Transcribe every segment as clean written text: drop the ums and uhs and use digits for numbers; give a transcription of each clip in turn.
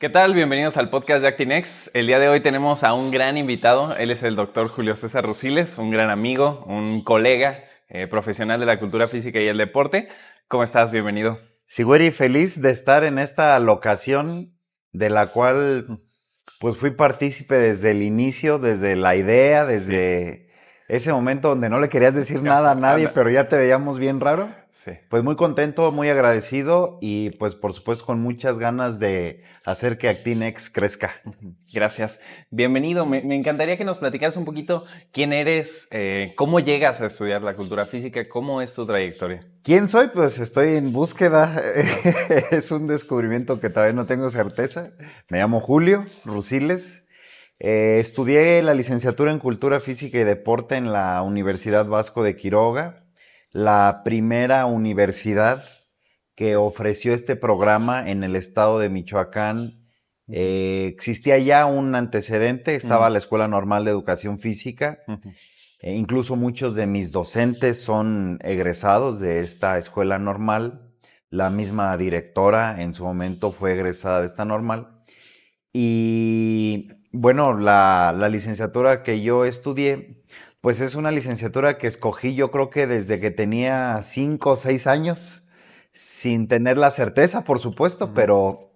¿Qué tal? Bienvenidos al podcast de Actinex. El día de hoy tenemos a un gran invitado. Él es el doctor Julio César Rusiles, un gran amigo, un colega profesional de la cultura física y el deporte. ¿Cómo estás? Bienvenido. Sí, güey, feliz de estar en esta locación de la cual pues fui partícipe desde el inicio, desde la idea, desde ese momento donde no le querías decir nada a nadie, pero ya te veíamos bien raro. Sí. Pues muy contento, muy agradecido y pues por supuesto con muchas ganas de hacer que Actinex crezca. Gracias. Bienvenido. Me encantaría que nos platicaras un poquito quién eres, cómo llegas a estudiar la cultura física, cómo es tu trayectoria. ¿Quién soy? Pues estoy en búsqueda. Es un descubrimiento que todavía no tengo certeza. Me llamo Julio Rusiles. Estudié la licenciatura en Cultura Física y Deporte en la Universidad Vasco de Quiroga, la primera universidad que ofreció este programa en el estado de Michoacán. Existía ya un antecedente, estaba la Escuela Normal de Educación Física. Incluso muchos de mis docentes son egresados de esta escuela normal. La misma directora en su momento fue egresada de esta normal. Y bueno, la licenciatura que yo estudié, pues es una licenciatura que escogí yo creo que desde que tenía 5 o 6 años, sin tener la certeza, por supuesto, pero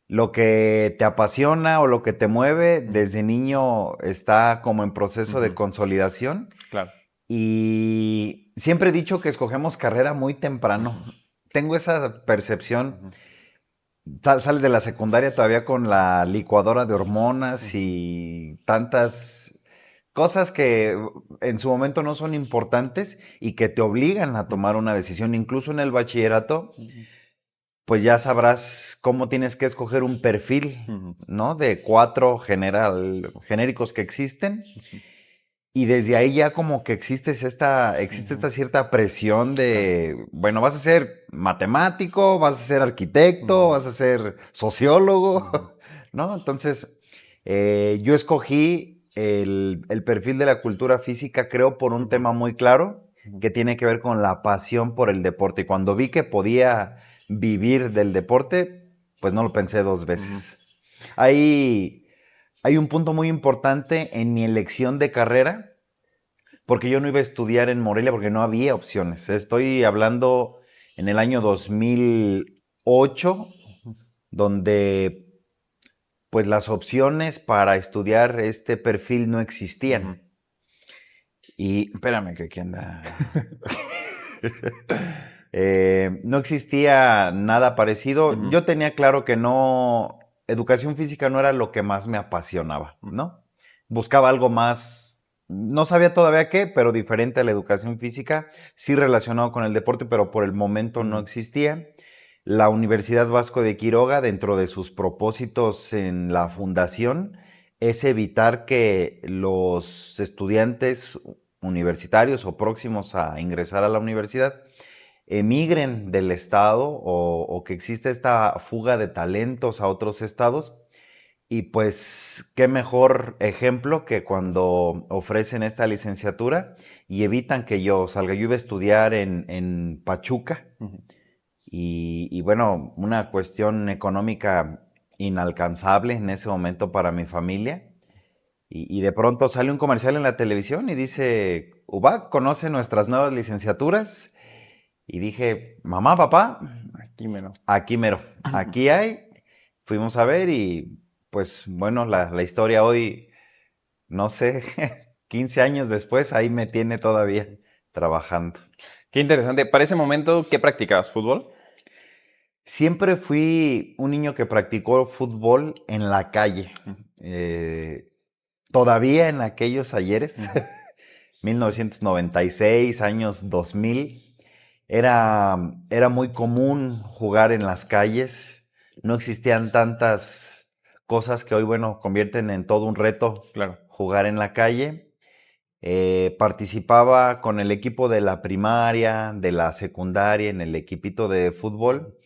lo que te apasiona o lo que te mueve desde niño está como en proceso de consolidación. Claro. Y siempre he dicho que escogemos carrera muy temprano. Tengo esa percepción. Sales de la secundaria todavía con la licuadora de hormonas y tantas cosas que en su momento no son importantes y que te obligan a tomar una decisión. Incluso en el bachillerato, pues ya sabrás cómo tienes que escoger un perfil, ¿no? De 4 genéricos que existen. Y desde ahí ya como que existe esta cierta presión de, bueno, vas a ser matemático, vas a ser arquitecto, vas a ser sociólogo, ¿no? Entonces, yo escogí el perfil de la cultura física, creo, por un tema muy claro, que tiene que ver con la pasión por el deporte. Y cuando vi que podía vivir del deporte, pues no lo pensé 2 veces. Hay un punto muy importante en mi elección de carrera, porque yo no iba a estudiar en Morelia porque no había opciones. Estoy hablando en el año 2008, donde pues las opciones para estudiar este perfil no existían. Y espérame que aquí anda. No existía nada parecido. Yo tenía claro que no, educación física no era lo que más me apasionaba, ¿no? Buscaba algo más, no sabía todavía qué, pero diferente a la educación física, sí relacionado con el deporte, pero por el momento no existía. La Universidad Vasco de Quiroga, dentro de sus propósitos en la fundación, es evitar que los estudiantes universitarios o próximos a ingresar a la universidad emigren del estado o que existe esta fuga de talentos a otros estados. Y pues qué mejor ejemplo que cuando ofrecen esta licenciatura y evitan que yo salga. Yo iba a estudiar en Pachuca y bueno, una cuestión económica inalcanzable en ese momento para mi familia. Y de pronto sale un comercial en la televisión y dice, UBAC conoce nuestras nuevas licenciaturas. Y dije, mamá, papá, Aquí menos. aquí mero, aquí hay. Fuimos a ver y pues bueno, la historia hoy, no sé, 15 años después, ahí me tiene todavía trabajando. Qué interesante. Para ese momento, ¿qué practicabas? ¿Fútbol? Siempre fui un niño que practicó fútbol en la calle. Todavía en aquellos ayeres, 1996, años 2000, era muy común jugar en las calles. No existían tantas cosas que hoy, bueno, convierten en todo un reto Claro. jugar en la calle. Participaba con el equipo de la primaria, de la secundaria, en el equipito de fútbol.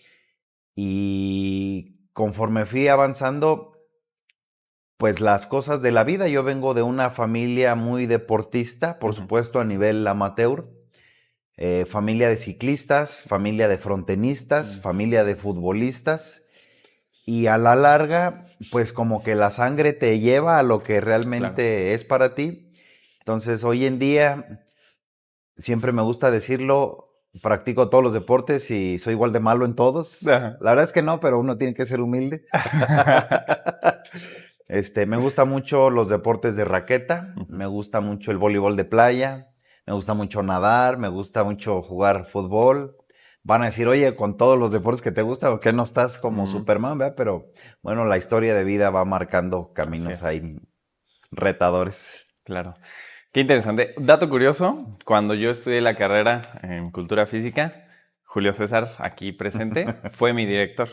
Y conforme fui avanzando, pues las cosas de la vida. Yo vengo de una familia muy deportista, por supuesto a nivel amateur. Familia de ciclistas, familia de frontenistas, familia de futbolistas. y a la larga, pues como que la sangre te lleva a lo que realmente es para ti. Entonces, hoy en día, siempre me gusta decirlo, practico todos los deportes y soy igual de malo en todos. Ajá. La verdad es que no, pero uno tiene que ser humilde. Me gusta mucho los deportes de raqueta, Ujú. me gusta mucho el voleibol de playa, me gusta mucho nadar, me gusta mucho jugar fútbol. Van a decir, oye, con todos los deportes que te gustan, ¿por qué no estás como Mm, Superman, verdad? Pero bueno, la historia de vida va marcando así caminos es, ahí retadores. claro. Qué interesante. Dato curioso, cuando yo estudié la carrera en cultura física, Julio César, aquí presente, fue mi director.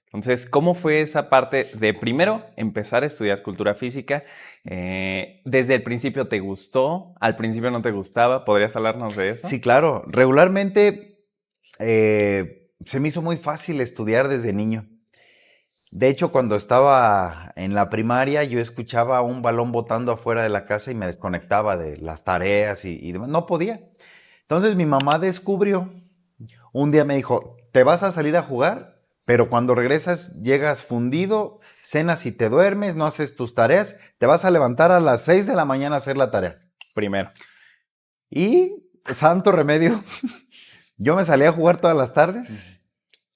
Entonces, ¿cómo fue esa parte de primero empezar a estudiar cultura física? ¿Desde el principio te gustó? ¿Al principio no te gustaba? ¿Podrías hablarnos de eso? Sí, claro. Regularmente se me hizo muy fácil estudiar desde niño. De hecho, cuando estaba en la primaria, yo escuchaba un balón botando afuera de la casa y me desconectaba de las tareas y demás. No podía. Entonces mi mamá descubrió, un día me dijo, te vas a salir a jugar, pero cuando regresas llegas fundido, cenas y te duermes, no haces tus tareas, te vas a levantar a las 6 de la mañana a hacer la tarea. Primero. Y, santo remedio, yo me salía a jugar todas las tardes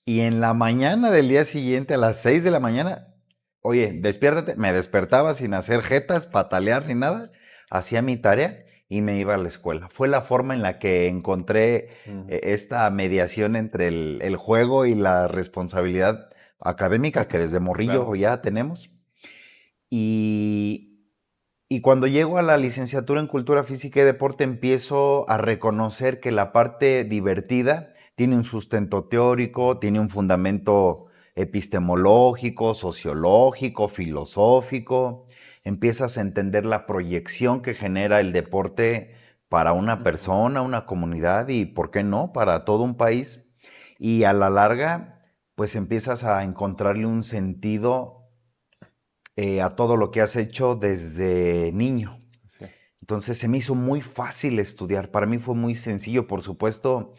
y en la mañana del día siguiente, a las 6 de la mañana, oye, despiértate, me despertaba sin hacer jetas, patalear ni nada, hacía mi tarea y me iba a la escuela. Fue la forma en la que encontré esta mediación entre el juego y la responsabilidad académica que desde morrillo Claro. ya tenemos. Y, y cuando llego a la licenciatura en Cultura Física y Deporte, empiezo a reconocer que la parte divertida tiene un sustento teórico, tiene un fundamento epistemológico, sociológico, filosófico. Empiezas a entender la proyección que genera el deporte para una Ujú. persona, una comunidad y, ¿por qué no?, para todo un país. Y a la larga, pues empiezas a encontrarle un sentido a todo lo que has hecho desde niño. Sí. Entonces se me hizo muy fácil estudiar, para mí fue muy sencillo, por supuesto,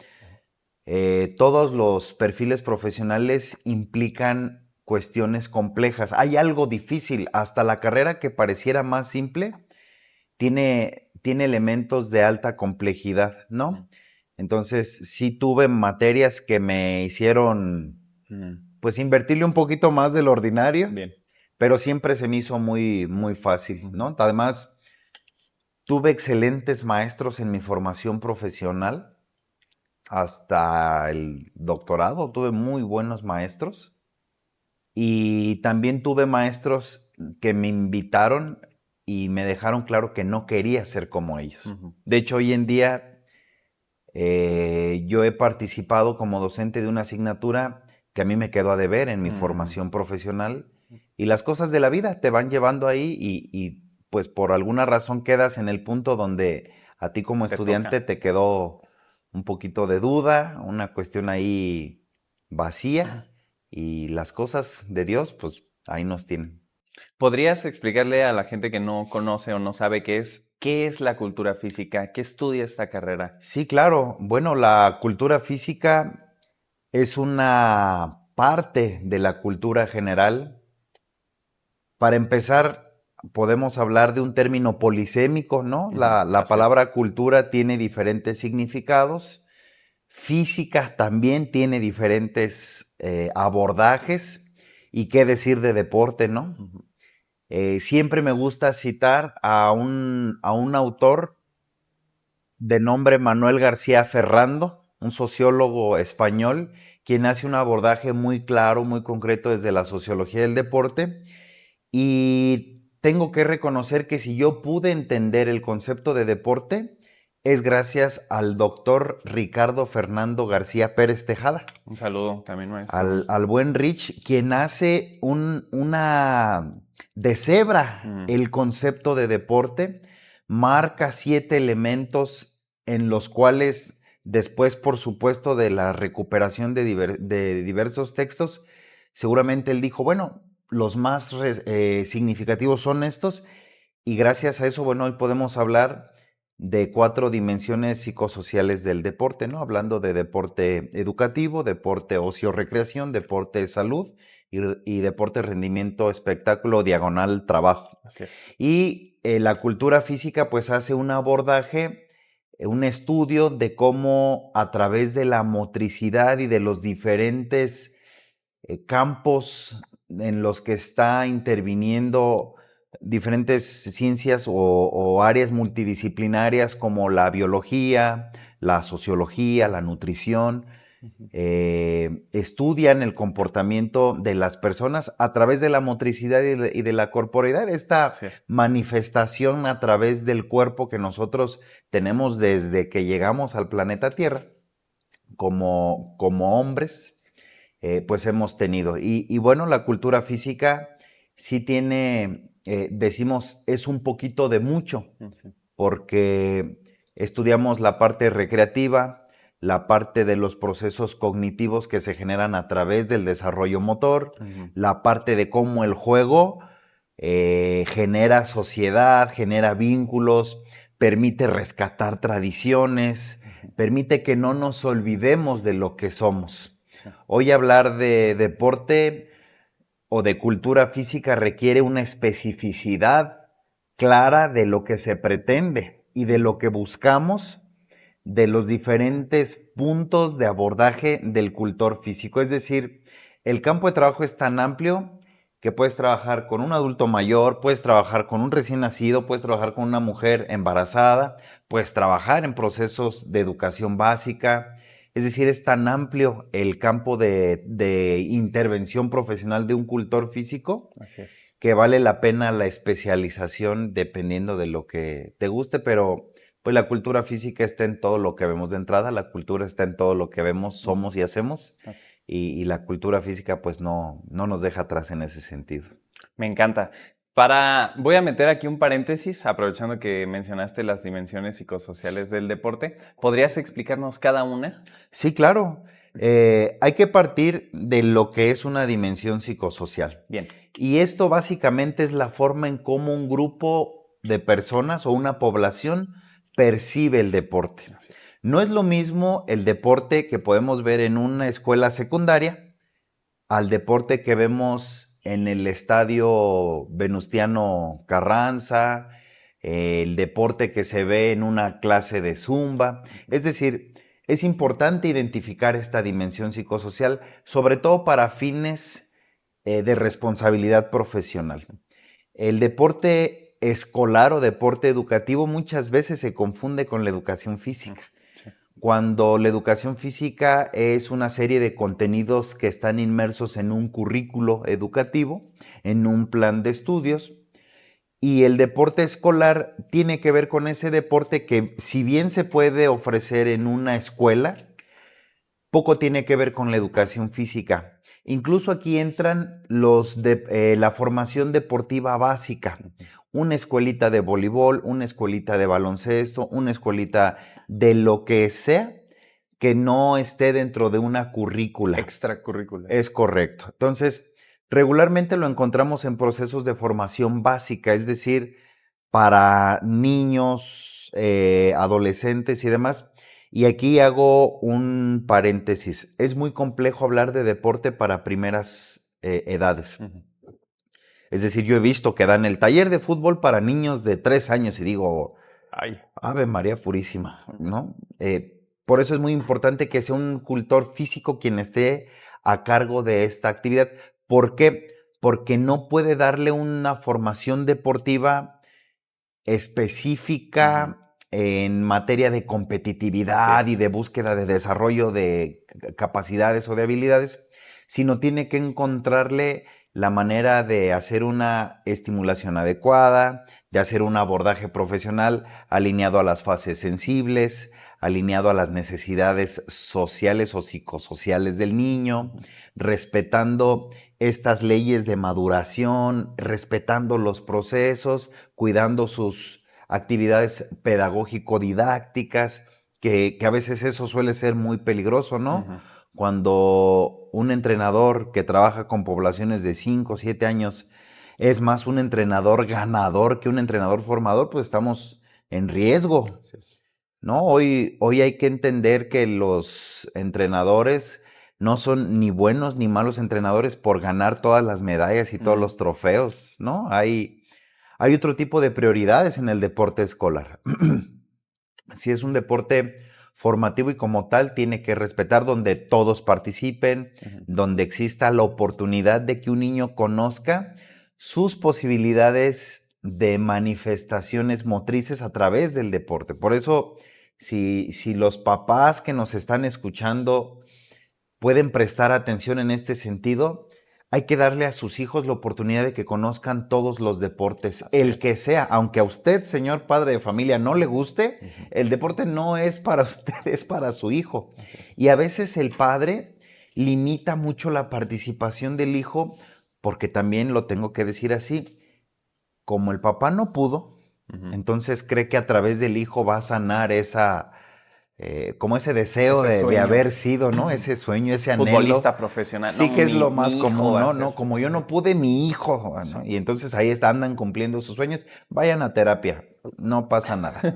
todos los perfiles profesionales implican cuestiones complejas, hay algo difícil, hasta la carrera que pareciera más simple tiene elementos de alta complejidad, Ujú. ¿no? Entonces sí tuve materias que me hicieron, pues, invertirle un poquito más del ordinario, Bien. pero siempre se me hizo muy, muy fácil, Ujú. ¿no? Además, tuve excelentes maestros en mi formación profesional, hasta el doctorado, tuve muy buenos maestros y también tuve maestros que me invitaron y me dejaron claro que no quería ser como ellos. Ujú. De hecho, hoy en día yo he participado como docente de una asignatura que a mí me quedó a deber en mi formación profesional y las cosas de la vida te van llevando ahí pues por alguna razón quedas en el punto donde a ti como Te estudiante toca. te quedó un poquito de duda, una cuestión ahí vacía y las cosas de Dios pues ahí nos tienen. ¿Podrías explicarle a la gente que no conoce o no sabe qué es la cultura física? ¿Qué estudia esta carrera? Sí, claro. Bueno, la cultura física es una parte de la cultura general. Para empezar, podemos hablar de un término polisémico, ¿no? Ujú. La Así es. palabra cultura tiene diferentes significados. Física también tiene diferentes abordajes. Y qué decir de deporte, ¿no? Ujú. Siempre me gusta citar a un autor de nombre Manuel García Ferrando, un sociólogo español, quien hace un abordaje muy claro, muy concreto desde la sociología del deporte. Y tengo que reconocer que si yo pude entender el concepto de deporte, es gracias al doctor Ricardo Fernando García Pérez Tejada, Un saludo también, maestro. al buen Rich, quien hace una deshebra Mm. el concepto de deporte, marca 7 elementos en los cuales después, por supuesto, de la recuperación de diversos textos, seguramente él dijo, bueno, los más significativos son estos, y gracias a eso, bueno, hoy podemos hablar de 4 dimensiones psicosociales del deporte, ¿no? Sí. Hablando de deporte educativo, deporte ocio-recreación, deporte salud y deporte, rendimiento, espectáculo, diagonal, trabajo. Así es. Y la cultura física pues hace un abordaje, un estudio de cómo a través de la motricidad y de los diferentes campos en los que está interviniendo diferentes ciencias o áreas multidisciplinarias como la biología, la sociología, la nutrición, estudian el comportamiento de las personas a través de la motricidad y de la corporeidad, esta Sí. manifestación a través del cuerpo que nosotros tenemos desde que llegamos al planeta Tierra como hombres, pues hemos tenido. Y bueno, la cultura física sí tiene, decimos, es un poquito de mucho, porque estudiamos la parte recreativa, la parte de los procesos cognitivos que se generan a través del desarrollo motor, la parte de cómo el juego genera sociedad, genera vínculos, permite rescatar tradiciones, permite que no nos olvidemos de lo que somos. Sí. Hoy hablar de deporte o de cultura física requiere una especificidad clara de lo que se pretende y de lo que buscamos, de los diferentes puntos de abordaje del cultor físico. Es decir, el campo de trabajo es tan amplio que puedes trabajar con un adulto mayor, puedes trabajar con un recién nacido, puedes trabajar con una mujer embarazada, puedes trabajar en procesos de educación básica. Es decir, es tan amplio el campo de intervención profesional de un cultor físico Así es. que vale la pena la especialización dependiendo de lo que te guste, pero pues la cultura física está en todo lo que vemos de entrada, la cultura está en todo lo que vemos, somos y hacemos, y la cultura física pues no nos deja atrás en ese sentido. Me encanta. Voy a meter aquí un paréntesis, aprovechando que mencionaste las dimensiones psicosociales del deporte. ¿Podrías explicarnos cada una? Sí, claro. Hay que partir de lo que es una dimensión psicosocial. Bien. Y esto básicamente es la forma en cómo un grupo de personas o una población percibe el deporte. No es lo mismo el deporte que podemos ver en una escuela secundaria al deporte que vemos en el estadio Venustiano Carranza, el deporte que se ve en una clase de zumba. Es decir, es importante identificar esta dimensión psicosocial, sobre todo para fines de responsabilidad profesional. El deporte escolar o deporte educativo muchas veces se confunde con la educación física. Cuando la educación física es una serie de contenidos que están inmersos en un currículo educativo, en un plan de estudios, y el deporte escolar tiene que ver con ese deporte que, si bien se puede ofrecer en una escuela, poco tiene que ver con la educación física. Incluso aquí entran la formación deportiva básica. Una escuelita de voleibol, una escuelita de baloncesto, una escuelita de lo que sea que no esté dentro de una currícula. Extracurricular. Es correcto. Entonces, regularmente lo encontramos en procesos de formación básica, es decir, para niños, adolescentes y demás. Y aquí hago un paréntesis. Es muy complejo hablar de deporte para primeras edades. Es decir, yo he visto que dan el taller de fútbol para niños de 3 años y digo, Ay. Ave María Purísima, ¿no? Por eso es muy importante que sea un cultor físico quien esté a cargo de esta actividad. ¿Por qué? Porque no puede darle una formación deportiva específica en materia de competitividad y de búsqueda de desarrollo de capacidades o de habilidades, sino tiene que encontrarle la manera de hacer una estimulación adecuada, de hacer un abordaje profesional alineado a las fases sensibles, alineado a las necesidades sociales o psicosociales del niño, respetando estas leyes de maduración, respetando los procesos, cuidando sus actividades pedagógico-didácticas, que a veces eso suele ser muy peligroso, ¿no? Cuando un entrenador que trabaja con poblaciones de 5 o 7 años es más un entrenador ganador que un entrenador formador, pues estamos en riesgo, ¿no? Hoy hay que entender que los entrenadores no son ni buenos ni malos entrenadores por ganar todas las medallas y todos los trofeos, ¿no? Hay otro tipo de prioridades en el deporte escolar. Si es un deporte formativo y como tal tiene que respetar donde todos participen, donde exista la oportunidad de que un niño conozca sus posibilidades de manifestaciones motrices a través del deporte. Por eso, si los papás que nos están escuchando pueden prestar atención en este sentido, hay que darle a sus hijos la oportunidad de que conozcan todos los deportes, el que sea, aunque a usted, señor padre de familia, no le guste, el deporte no es para usted, es para su hijo. Y a veces el padre limita mucho la participación del hijo, porque también lo tengo que decir así, como el papá no pudo, entonces cree que a través del hijo va a sanar como ese deseo de haber sido, ¿no? Ese sueño, ese anhelo. Futbolista profesional. Sí, no, que es lo más común, ¿no? No, como yo no pude, mi hijo, ¿no? Y entonces ahí andan cumpliendo sus sueños. Vayan a terapia, no pasa nada.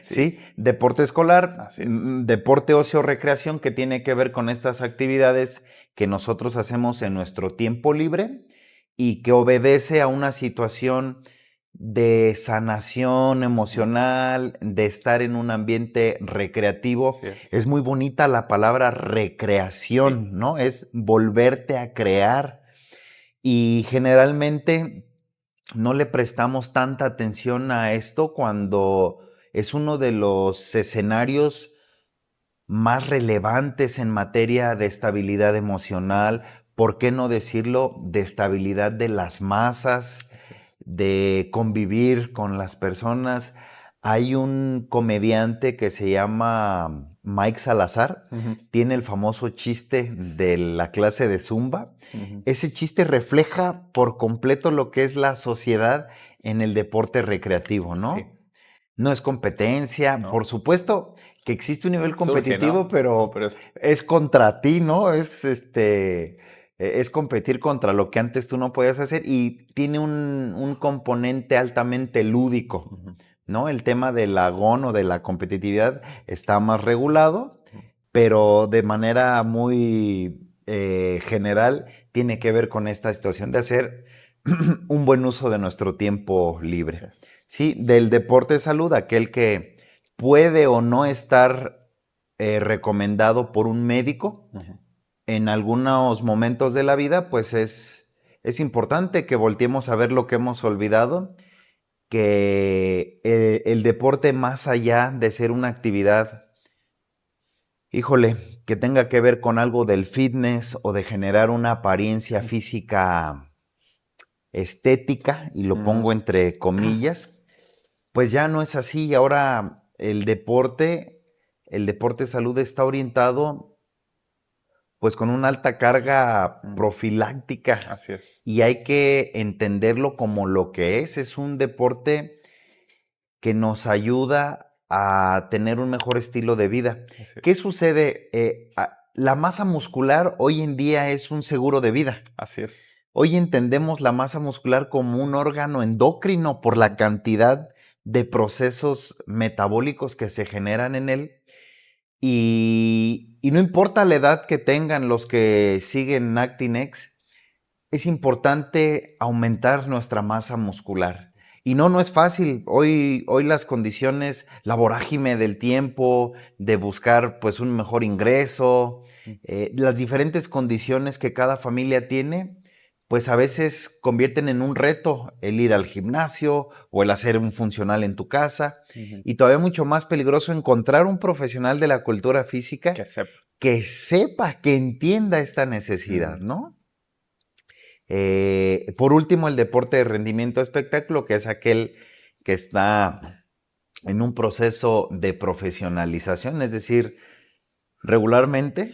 Sí, deporte escolar, deporte ocio recreación que tiene que ver con estas actividades que nosotros hacemos en nuestro tiempo libre y que obedece a una situación de sanación emocional, de estar en un ambiente recreativo. Es muy bonita la palabra recreación, ¿no? Es volverte a crear. Y generalmente no le prestamos tanta atención a esto cuando es uno de los escenarios más relevantes en materia de estabilidad emocional, ¿por qué no decirlo? De estabilidad de las masas, de convivir con las personas. Hay un comediante que se llama Mike Salazar, tiene el famoso chiste de la clase de Zumba. Ese chiste refleja por completo lo que es la sociedad en el deporte recreativo, ¿no? Sí. No es competencia, no. Por supuesto que existe un nivel competitivo, surge, ¿no? pero es contra ti, ¿no? Es competir contra lo que antes tú no podías hacer y tiene un componente altamente lúdico, ¿no? El tema del agón o de la competitividad está más regulado, pero de manera muy general tiene que ver con esta situación de hacer un buen uso de nuestro tiempo libre. Sí, del deporte de salud, aquel que puede o no estar recomendado por un médico en algunos momentos de la vida, pues es importante que volteemos a ver lo que hemos olvidado, que el deporte, más allá de ser una actividad, híjole, que tenga que ver con algo del fitness o de generar una apariencia física estética, y lo pongo entre comillas, pues ya no es así. Ahora el deporte salud está orientado pues con una alta carga profiláctica. Así es. Y hay que entenderlo como lo que es un deporte que nos ayuda a tener un mejor estilo de vida. ¿Qué sucede? La masa muscular hoy en día es un seguro de vida. Así es. Hoy entendemos la masa muscular como un órgano endocrino por la cantidad de procesos metabólicos que se generan en él. Y no importa la edad que tengan los que siguen Actinex, es importante aumentar nuestra masa muscular. Y no es fácil. Hoy las condiciones, la vorágine del tiempo, de buscar pues un mejor ingreso, las diferentes condiciones que cada familia tiene, pues a veces convierten en un reto el ir al gimnasio o el hacer un funcional en tu casa. Y todavía mucho más peligroso encontrar un profesional de la cultura física que sepa, que entienda esta necesidad, ¿no? Por último, el deporte de rendimiento espectáculo, que es aquel que está en un proceso de profesionalización, es decir, regularmente,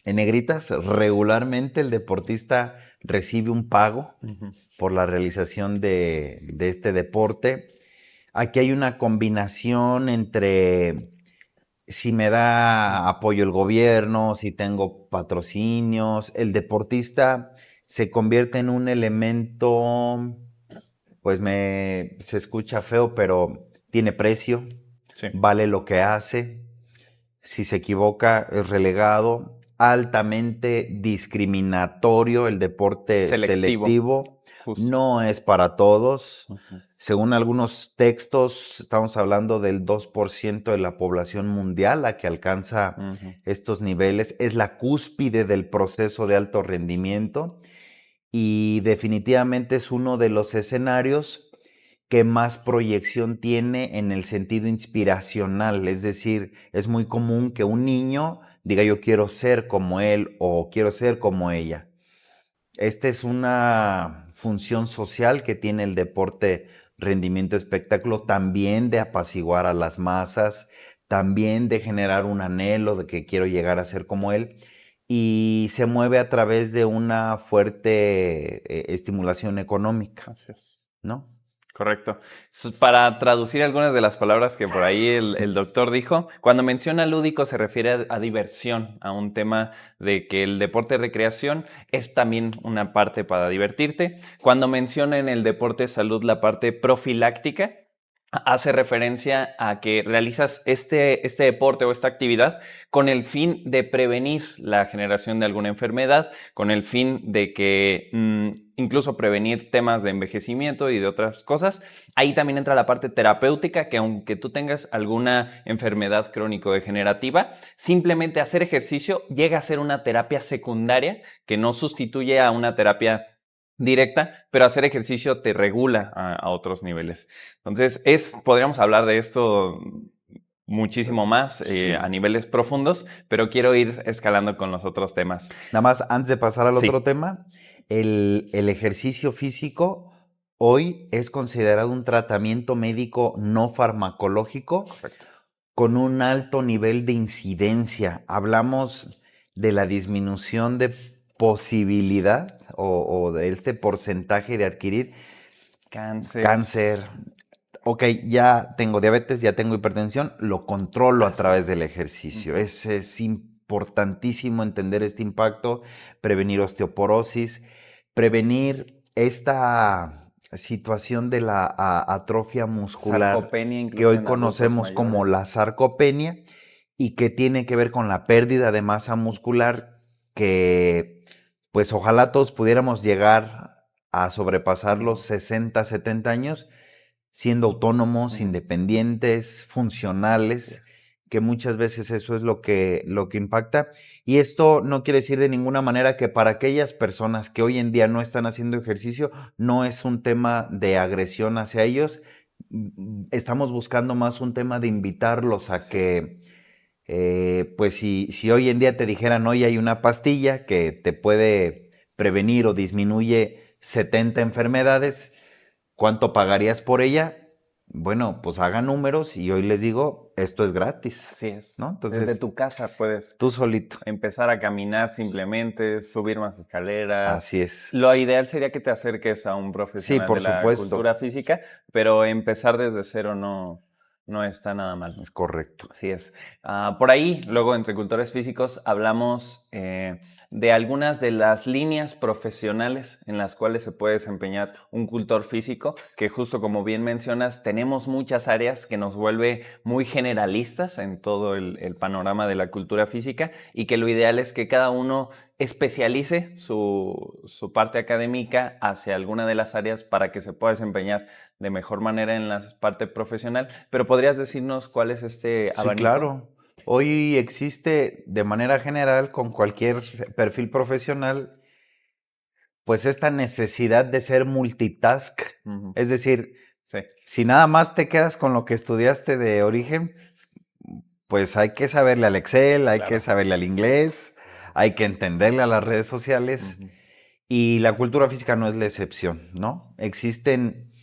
en negritas, regularmente el deportista recibe un pago por la realización de este deporte. Aquí hay una combinación entre si me da apoyo el gobierno, si tengo patrocinios. El deportista se convierte en un elemento, pues se escucha feo, pero tiene precio, vale lo que hace. si se equivoca es relegado, altamente discriminatorio, el deporte selectivo, Justo. no es para todos. Ujú. Según algunos textos, estamos hablando del 2% de la población mundial la que alcanza Ujú. estos niveles. Es la cúspide del proceso de alto rendimiento y definitivamente es uno de los escenarios que más proyección tiene en el sentido inspiracional. Es decir, es muy común que un niño diga yo quiero ser como él o quiero ser como ella. Esta es una función social que tiene el deporte rendimiento espectáculo, también de apaciguar a las masas, también de generar un anhelo de que quiero llegar a ser como él, y se mueve a través de una fuerte estimulación económica, Así es. ¿no? Correcto. Para traducir algunas de las palabras que por ahí el doctor dijo, cuando menciona lúdico se refiere a diversión, a un tema de que el deporte de recreación es también una parte para divertirte. Cuando menciona en el deporte de salud la parte profiláctica, hace referencia a que realizas este deporte o esta actividad con el fin de prevenir la generación de alguna enfermedad, con el fin de que incluso prevenir temas de envejecimiento y de otras cosas. Ahí también entra la parte terapéutica, que aunque tú tengas alguna enfermedad crónico-degenerativa, simplemente hacer ejercicio llega a ser una terapia secundaria que no sustituye a una terapia directa, pero hacer ejercicio te regula a otros niveles. Entonces, podríamos hablar de esto muchísimo más Sí. a niveles profundos, pero quiero ir escalando con los otros temas. Nada más, antes de pasar al Sí. otro tema, el ejercicio físico hoy es considerado un tratamiento médico no farmacológico Correcto. con un alto nivel de incidencia. Hablamos de la disminución de posibilidad o de este porcentaje de adquirir cáncer. Ok, ya tengo diabetes, ya tengo hipertensión, lo controlo a través del ejercicio. Ujú. Es importantísimo entender este impacto, prevenir osteoporosis, prevenir esta situación de la atrofia muscular Sarcopenia que incluso hoy en adultos conocemos como mayores. la sarcopenia y que tiene que ver con la pérdida de masa muscular que pues ojalá todos pudiéramos llegar a sobrepasar los 60, 70 años siendo autónomos, independientes, funcionales, que muchas veces eso es lo que impacta. Y esto no quiere decir de ninguna manera que para aquellas personas que hoy en día no están haciendo ejercicio, no es un tema de agresión hacia ellos. Estamos buscando más un tema de invitarlos a que, pues si hoy en día te dijeran, hoy hay una pastilla que te puede prevenir o disminuye 70 enfermedades, ¿cuánto pagarías por ella? Bueno, pues hagan números y hoy les digo, esto es gratis, Así es. ¿no? Desde Entonces, tu casa puedes tú solito. empezar a caminar simplemente, subir más escaleras. Así es. Lo ideal sería que te acerques a un Sí, profesional de por la supuesto. cultura física, pero empezar desde cero no está nada mal. Es correcto. Así es. Por ahí, luego entre cultores físicos, hablamos de algunas de las líneas profesionales en las cuales se puede desempeñar un cultor físico, que justo como bien mencionas, tenemos muchas áreas que nos vuelve muy generalistas en todo el panorama de la cultura física y que lo ideal es que cada uno especialice su parte académica hacia alguna de las áreas para que se pueda desempeñar de mejor manera en la parte profesional, pero ¿podrías decirnos cuál es este Sí, abanico? claro. Hoy existe de manera general con cualquier perfil profesional, pues esta necesidad de ser multitask. Ujú. Es decir, Sí, si nada más te quedas con lo que estudiaste de origen, pues hay que saberle al Excel, hay que claro. saberle al inglés, hay que entenderle a las redes sociales. Ujú. Y la cultura física no es la excepción, ¿no? Existen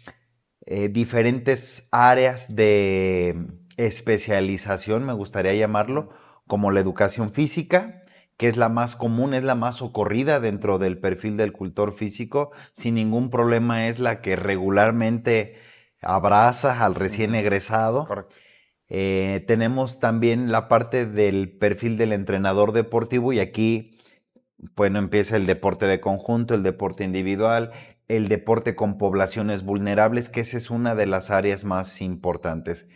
diferentes áreas de especialización, me gustaría llamarlo, como la educación física, que es la más común, es la más socorrida dentro del perfil del cultor físico, sin ningún problema es la que regularmente abraza al recién egresado. Correcto. Tenemos también la parte del perfil del entrenador deportivo y aquí, bueno, empieza el deporte de conjunto, el deporte individual, el deporte con poblaciones vulnerables, que esa es una de las áreas más importantes.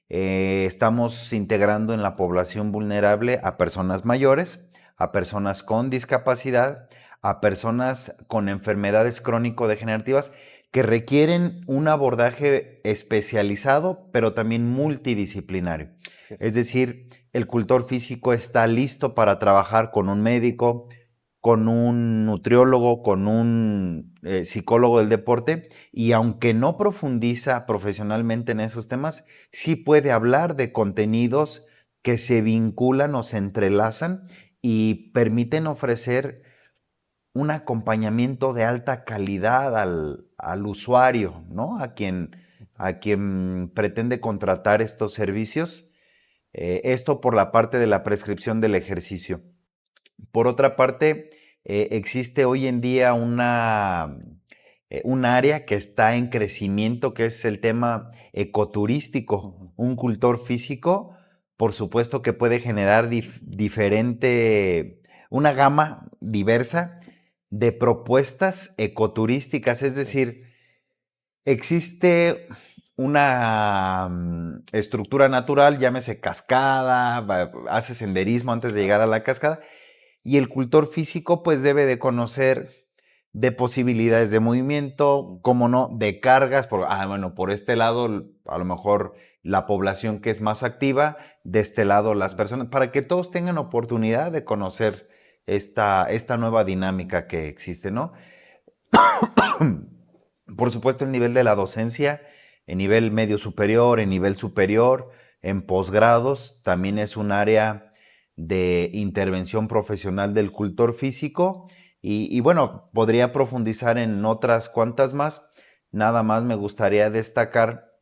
Estamos integrando en la población vulnerable a personas mayores, a personas con discapacidad, a personas con enfermedades crónico-degenerativas que requieren un abordaje especializado, pero también multidisciplinario. Sí, Es decir, el cultor físico está listo para trabajar con un médico, con un nutriólogo, con un psicólogo del deporte, y aunque no profundiza profesionalmente en esos temas, sí puede hablar de contenidos que se vinculan o se entrelazan y permiten ofrecer un acompañamiento de alta calidad al usuario, ¿no? A quien pretende contratar estos servicios. Esto por la parte de la prescripción del ejercicio. Por otra parte, existe hoy en día un área que está en crecimiento, que es el tema ecoturístico. Un cultor físico, por supuesto que puede generar una gama diversa de propuestas ecoturísticas, es decir, existe una estructura natural, llámese cascada, hace senderismo antes de llegar a la cascada, y el cultor físico pues debe de conocer de posibilidades de movimiento, como no, de cargas, bueno, por este lado a lo mejor la población que es más activa, de este lado las personas, para que todos tengan oportunidad de conocer esta nueva dinámica que existe, ¿no? Por supuesto, el nivel de la docencia, en nivel medio superior, en nivel superior, en posgrados, también es un área de intervención profesional del cultor físico. Y bueno, podría profundizar en otras cuantas más. Nada más me gustaría destacar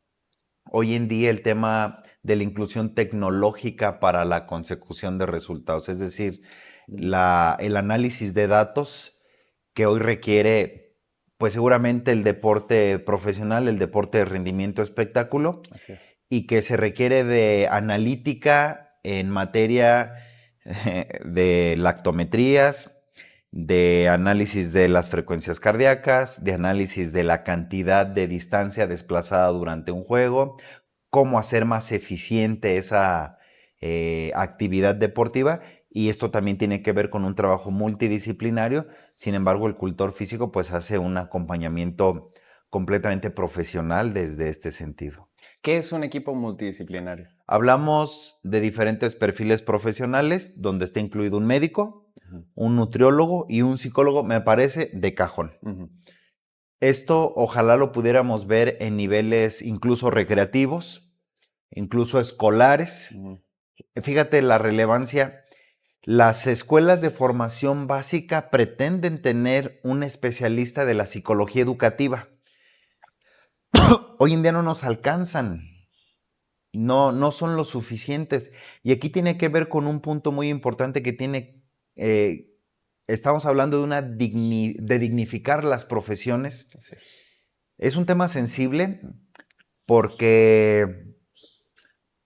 hoy en día el tema de la inclusión tecnológica para la consecución de resultados, es decir, el análisis de datos que hoy requiere, pues seguramente el deporte profesional, el deporte de rendimiento espectáculo, así es. y que se requiere de analítica en materia de lactometrías, de análisis de las frecuencias cardíacas, de análisis de la cantidad de distancia desplazada durante un juego, cómo hacer más eficiente esa actividad deportiva, y esto también tiene que ver con un trabajo multidisciplinario. Sin embargo, el cultor físico pues hace un acompañamiento completamente profesional desde este sentido. ¿Qué es un equipo multidisciplinario? Hablamos de diferentes perfiles profesionales donde está incluido un médico, un nutriólogo y un psicólogo, me parece, de cajón. Esto ojalá lo pudiéramos ver en niveles incluso recreativos, incluso escolares. Fíjate la relevancia. Las escuelas de formación básica pretenden tener un especialista de la psicología educativa. Hoy en día no nos alcanzan. No son lo suficientes. Y aquí tiene que ver con un punto muy importante que estamos hablando de dignificar las profesiones. Así es. Es un tema sensible porque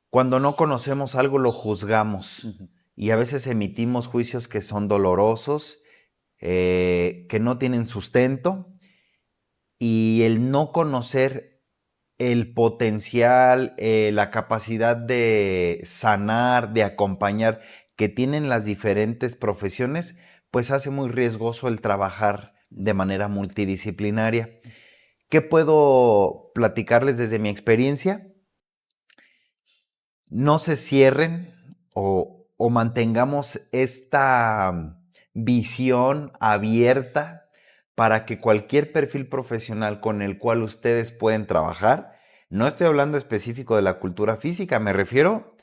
cuando no conocemos algo lo juzgamos y a veces emitimos juicios que son dolorosos, que no tienen sustento, y el no conocer el potencial, la capacidad de sanar, de acompañar que tienen las diferentes profesiones, pues hace muy riesgoso el trabajar de manera multidisciplinaria. ¿Qué puedo platicarles desde mi experiencia? No se cierren o mantengamos esta visión abierta para que cualquier perfil profesional con el cual ustedes pueden trabajar, no estoy hablando específico de la cultura física, me refiero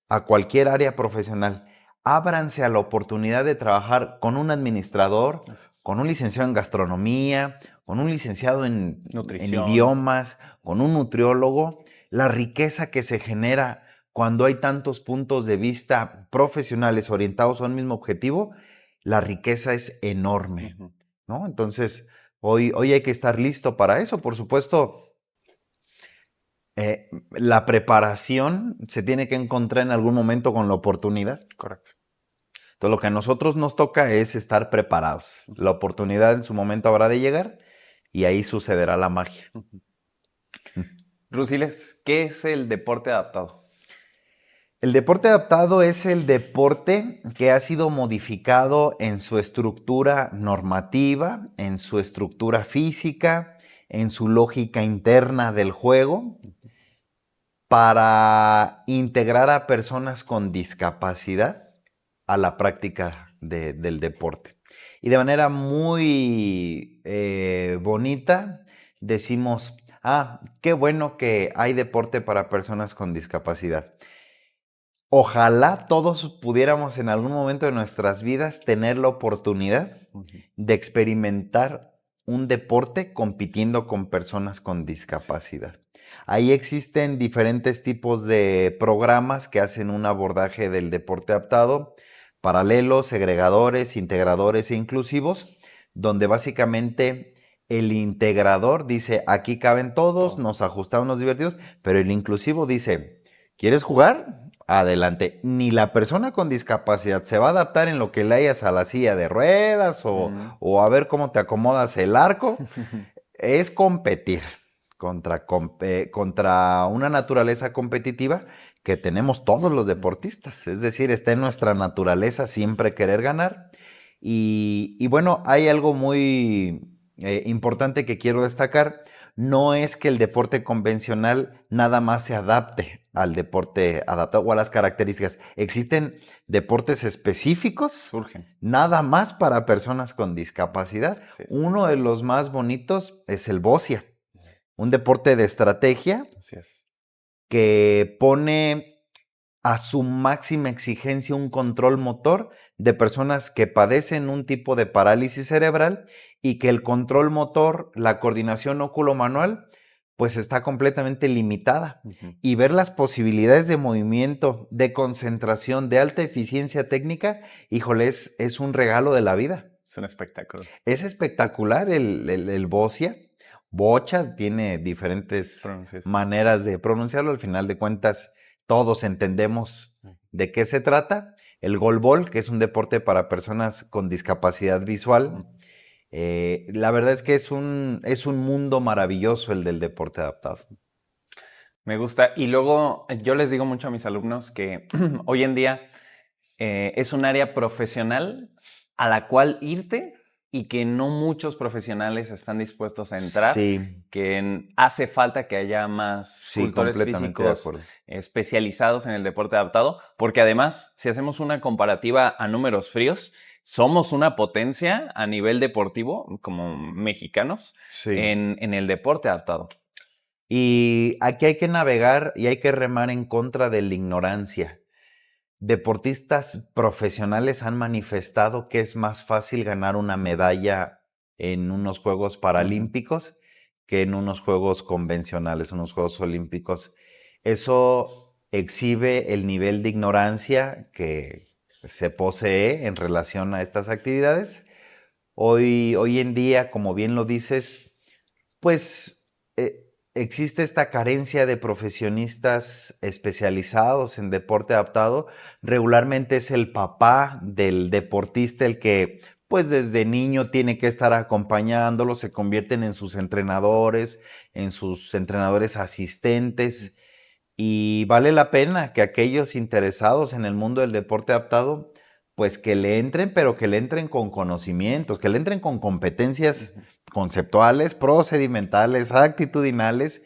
a cualquier área profesional. Ábranse a la oportunidad de trabajar con un administrador, con un licenciado en gastronomía, con un licenciado en idiomas, con un nutriólogo. La riqueza que se genera cuando hay tantos puntos de vista profesionales orientados a un mismo objetivo, la riqueza es enorme, ¿no? Entonces, hoy hay que estar listo para eso. Por supuesto, la preparación se tiene que encontrar en algún momento con la oportunidad. Correcto. Entonces, lo que a nosotros nos toca es estar preparados. La oportunidad en su momento habrá de llegar y ahí sucederá la magia. Rusiles, ¿qué es el deporte adaptado? El deporte adaptado es el deporte que ha sido modificado en su estructura normativa, en su estructura física, en su lógica interna del juego, para integrar a personas con discapacidad a la práctica del deporte. Y de manera muy bonita decimos, qué bueno que hay deporte para personas con discapacidad. Ojalá todos pudiéramos en algún momento de nuestras vidas tener la oportunidad de experimentar un deporte compitiendo con personas con discapacidad. Ahí existen diferentes tipos de programas que hacen un abordaje del deporte adaptado, paralelos, segregadores, integradores e inclusivos, donde básicamente el integrador dice, aquí caben todos, nos ajustamos, nos divertimos, pero el inclusivo dice, ¿quieres jugar? Adelante. Ni la persona con discapacidad se va a adaptar en lo que le hayas a la silla de ruedas o a ver cómo te acomodas el arco. Es competir contra una naturaleza competitiva que tenemos todos los deportistas. Es decir, está en nuestra naturaleza siempre querer ganar. Y bueno, hay algo muy importante que quiero destacar. No es que el deporte convencional nada más se adapte al deporte adaptado o a las características. Existen deportes específicos, nada más para personas con discapacidad. Uno de los más bonitos es el bocia, un deporte de estrategia que pone a su máxima exigencia un control motor de personas que padecen un tipo de parálisis cerebral y que el control motor, la coordinación óculo-manual, pues está completamente limitada. Y ver las posibilidades de movimiento, de concentración, de alta eficiencia técnica, híjole, es un regalo de la vida. Es un espectáculo. Es espectacular el bocia. Bocha tiene diferentes maneras de pronunciarlo. Al final de cuentas, todos entendemos de qué se trata. El golbol, que es un deporte para personas con discapacidad visual. La verdad es que es un mundo maravilloso el del deporte adaptado. Me gusta. Y luego yo les digo mucho a mis alumnos que hoy en día es un área profesional a la cual irte y que no muchos profesionales están dispuestos a entrar, que hace falta que haya más cultores físicos especializados en el deporte adaptado, porque además, si hacemos una comparativa a números fríos, somos una potencia a nivel deportivo, como mexicanos, en el deporte adaptado. Y aquí hay que navegar y hay que remar en contra de la ignorancia. Deportistas profesionales han manifestado que es más fácil ganar una medalla en unos Juegos Paralímpicos que en unos Juegos convencionales, unos Juegos Olímpicos. Eso exhibe el nivel de ignorancia que se posee en relación a estas actividades. Hoy en día, como bien lo dices, pues existe esta carencia de profesionistas especializados en deporte adaptado. Regularmente es el papá del deportista el que, pues desde niño tiene que estar acompañándolo, se convierten en sus entrenadores asistentes, y vale la pena que aquellos interesados en el mundo del deporte adaptado, pues que le entren, pero que le entren con conocimientos, que le entren con competencias conceptuales, procedimentales, actitudinales,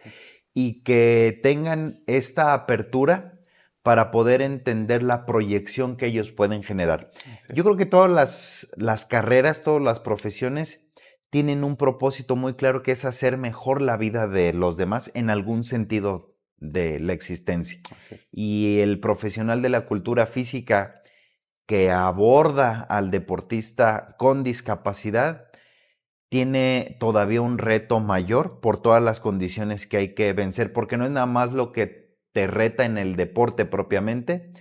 y que tengan esta apertura para poder entender la proyección que ellos pueden generar. Yo creo que todas las carreras, todas las profesiones tienen un propósito muy claro, que es hacer mejor la vida de los demás en algún sentido de la existencia. Y el profesional de la cultura física que aborda al deportista con discapacidad tiene todavía un reto mayor por todas las condiciones que hay que vencer, porque no es nada más lo que te reta en el deporte propiamente,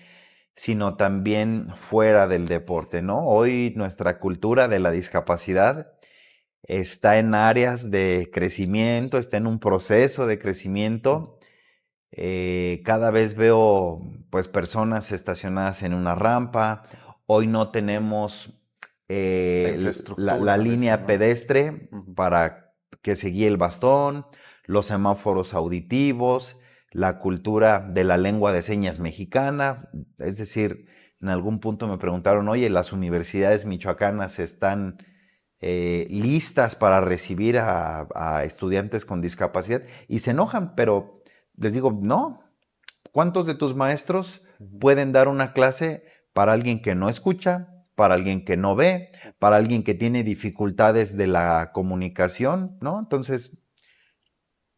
sino también fuera del deporte, ¿no? Hoy nuestra cultura de la discapacidad está en áreas de crecimiento, está en un proceso de crecimiento. Cada vez veo pues personas estacionadas en una rampa. Hoy no tenemos la línea pedestre para que se guíe el bastón, los semáforos auditivos, la cultura de la lengua de señas mexicana. Es decir, en algún punto me preguntaron, oye, ¿las universidades michoacanas están listas para recibir a estudiantes con discapacidad? Y se enojan, pero les digo, no. ¿Cuántos de tus maestros pueden dar una clase para alguien que no escucha, para alguien que no ve, para alguien que tiene dificultades de la comunicación, ¿no? Entonces,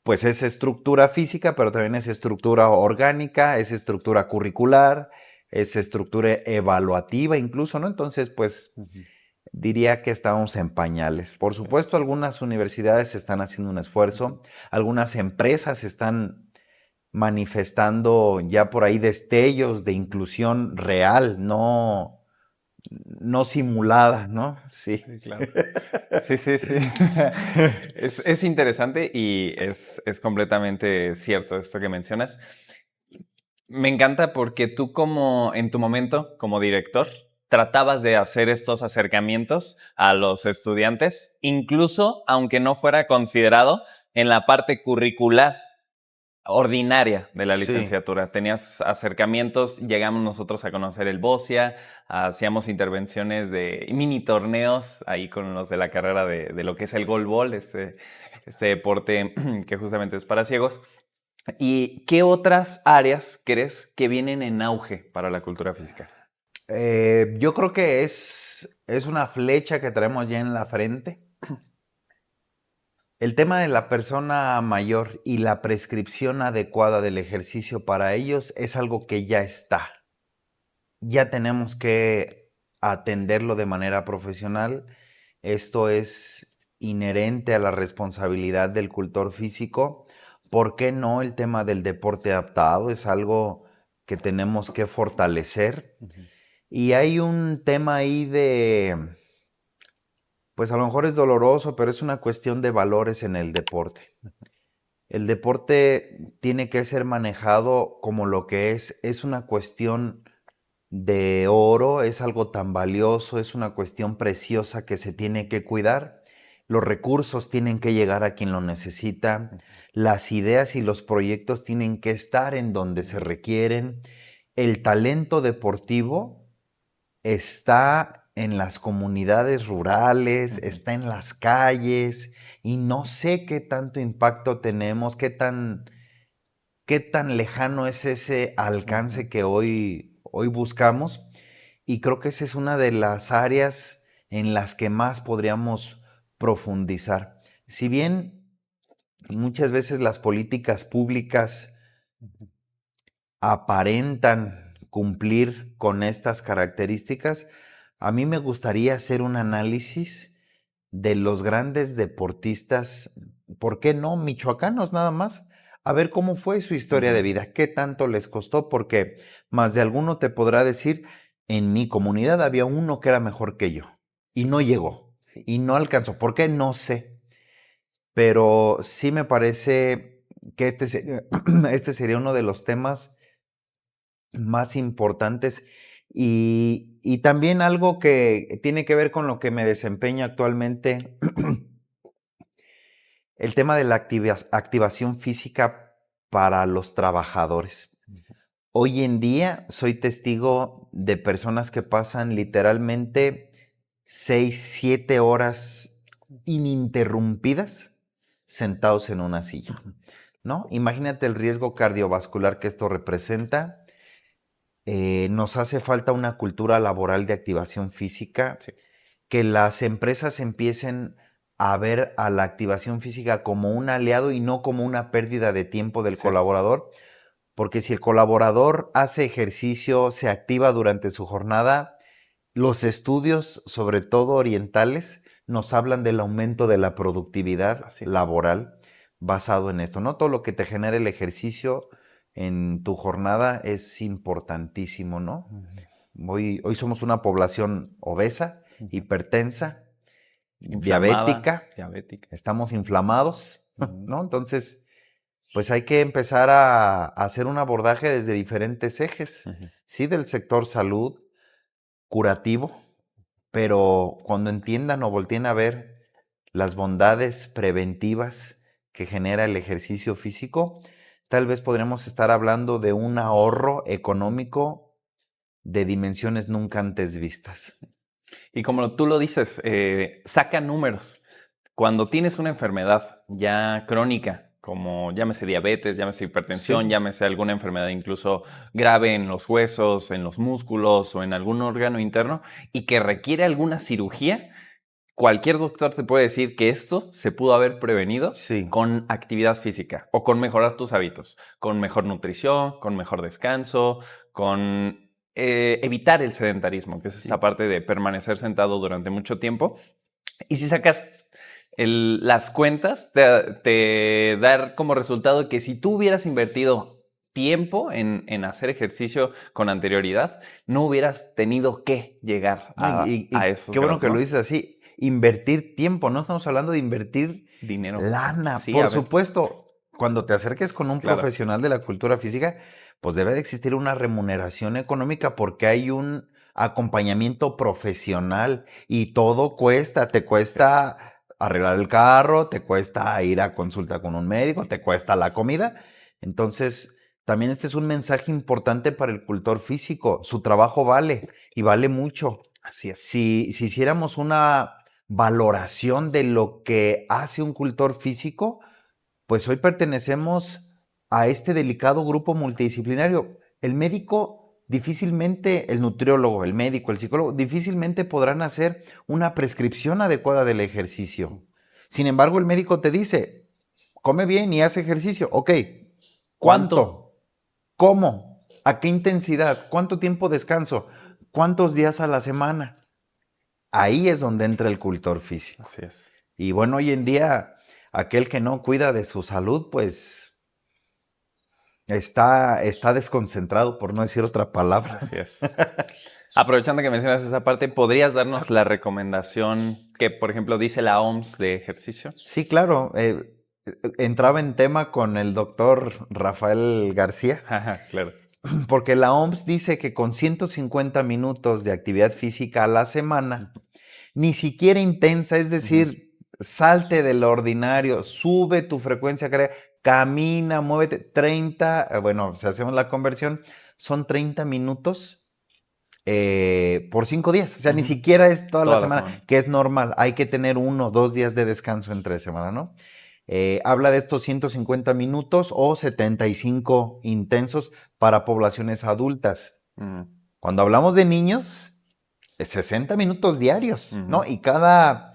pues es estructura física, pero también es estructura orgánica, es estructura curricular, es estructura evaluativa incluso, ¿no? Entonces, pues diría que estamos en pañales. Por supuesto, algunas universidades están haciendo un esfuerzo, algunas empresas están manifestando ya por ahí destellos de inclusión real, no simulada, ¿no? Sí. Sí, claro. Sí, sí, sí. Es interesante y es completamente cierto esto que mencionas. Me encanta porque tú como en tu momento como director tratabas de hacer estos acercamientos a los estudiantes, incluso aunque no fuera considerado en la parte curricular ordinaria de la Sí. licenciatura. Tenías acercamientos, llegamos nosotros a conocer el BOSIA, hacíamos intervenciones de mini torneos ahí con los de la carrera de lo que es el goalball, este deporte que justamente es para ciegos. ¿Y qué otras áreas crees que vienen en auge para la cultura física? Yo creo que es una flecha que traemos ya en la frente. El tema de la persona mayor y la prescripción adecuada del ejercicio para ellos es algo que ya está. Ya tenemos que atenderlo de manera profesional. Esto es inherente a la responsabilidad del cultor físico. ¿Por qué no el tema del deporte adaptado? Es algo que tenemos que fortalecer. Y hay un tema ahí pues a lo mejor es doloroso, pero es una cuestión de valores en el deporte. El deporte tiene que ser manejado como lo que es una cuestión de oro, es algo tan valioso, es una cuestión preciosa que se tiene que cuidar. Los recursos tienen que llegar a quien lo necesita, las ideas y los proyectos tienen que estar en donde se requieren. El talento deportivo está en las comunidades rurales, está en las calles y no sé qué tanto impacto tenemos, qué tan lejano es ese alcance que hoy buscamos. Y creo que esa es una de las áreas en las que más podríamos profundizar. Si bien muchas veces las políticas públicas aparentan cumplir con estas características, a mí me gustaría hacer un análisis de los grandes deportistas, ¿por qué no? Michoacanos nada más, a ver cómo fue su historia de vida, qué tanto les costó, porque más de alguno te podrá decir, en mi comunidad había uno que era mejor que yo y no llegó y no alcanzó. ¿Por qué? No sé, pero sí me parece que este sería uno de los temas más importantes y también algo que tiene que ver con lo que me desempeño actualmente, el tema de la activación física para los trabajadores. Hoy en día soy testigo de personas que pasan literalmente 6, 7 horas ininterrumpidas sentados en una silla, ¿no? Imagínate el riesgo cardiovascular que esto representa. Nos hace falta una cultura laboral de activación física, Sí. que las empresas empiecen a ver a la activación física como un aliado y no como una pérdida de tiempo del Sí. colaborador, porque si el colaborador hace ejercicio, se activa durante su jornada, los estudios, sobre todo orientales, nos hablan del aumento de la productividad laboral basado en esto. No todo lo que te genera el ejercicio en tu jornada es importantísimo, ¿no? Hoy somos una población obesa, hipertensa, Inflamada, diabética, diabética. estamos inflamados, ¿no? Entonces, pues hay que empezar a hacer un abordaje desde diferentes ejes, sí, del sector salud, curativo, pero cuando entiendan o volteen a ver las bondades preventivas que genera el ejercicio físico, tal vez podríamos estar hablando de un ahorro económico de dimensiones nunca antes vistas. Y como tú lo dices, saca números. Cuando tienes una enfermedad ya crónica, como llámese diabetes, llámese hipertensión, Sí, llámese alguna enfermedad incluso grave en los huesos, en los músculos o en algún órgano interno y que requiere alguna cirugía, cualquier doctor te puede decir que esto se pudo haber prevenido sí. con actividad física o con mejorar tus hábitos, con mejor nutrición, con mejor descanso, con evitar el sedentarismo, que es esta Sí. parte de permanecer sentado durante mucho tiempo. Y si sacas las cuentas, te da como resultado que si tú hubieras invertido tiempo en hacer ejercicio con anterioridad, no hubieras tenido que llegar No, a y esos qué bueno grados, que lo ¿no? dices así, invertir tiempo, no estamos hablando de invertir Dinero. lana. Sí, Por a veces. supuesto, cuando te acerques con un Claro. profesional de la cultura física, pues debe de existir una remuneración económica porque hay un acompañamiento profesional y todo cuesta, te Así es. cuesta arreglar el carro, te cuesta ir a consulta con un médico, te cuesta la comida. Entonces, también este es un mensaje importante para el cultor físico. Su trabajo vale y vale mucho. Así es. Si hiciéramos una valoración de lo que hace un cultor físico, pues hoy pertenecemos a este delicado grupo multidisciplinario. El médico difícilmente, el nutriólogo, el médico, el psicólogo, difícilmente podrán hacer una prescripción adecuada del ejercicio. Sin embargo, el médico te dice, come bien y haz ejercicio. Ok, ¿Cuánto? ¿cuánto? ¿Cómo? ¿A qué intensidad? ¿Cuánto tiempo descanso? ¿Cuántos días a la semana? Ahí es donde entra el cultor físico. Así es. Y bueno, hoy en día, aquel que no cuida de su salud, pues está desconcentrado, por no decir otra palabra. Así es. Aprovechando que mencionas esa parte, ¿podrías darnos la recomendación que, por ejemplo, dice la OMS de ejercicio? Sí, claro. Entraba en tema con el doctor Rafael García, Ajá, claro. porque la OMS dice que con 150 minutos de actividad física a la semana, ni siquiera intensa, es decir, salte de lo ordinario, sube tu frecuencia cardíaca, camina, muévete, 30, bueno, si hacemos la conversión, son 30 minutos por 5 días, o sea, ni siquiera es toda la Toda la semana, semana. que es normal, hay que tener 1 o 2 días de descanso entre semana, ¿no? Habla de estos 150 minutos o 75 intensos para poblaciones adultas. Cuando hablamos de niños, 60 minutos diarios, ¿no? Y cada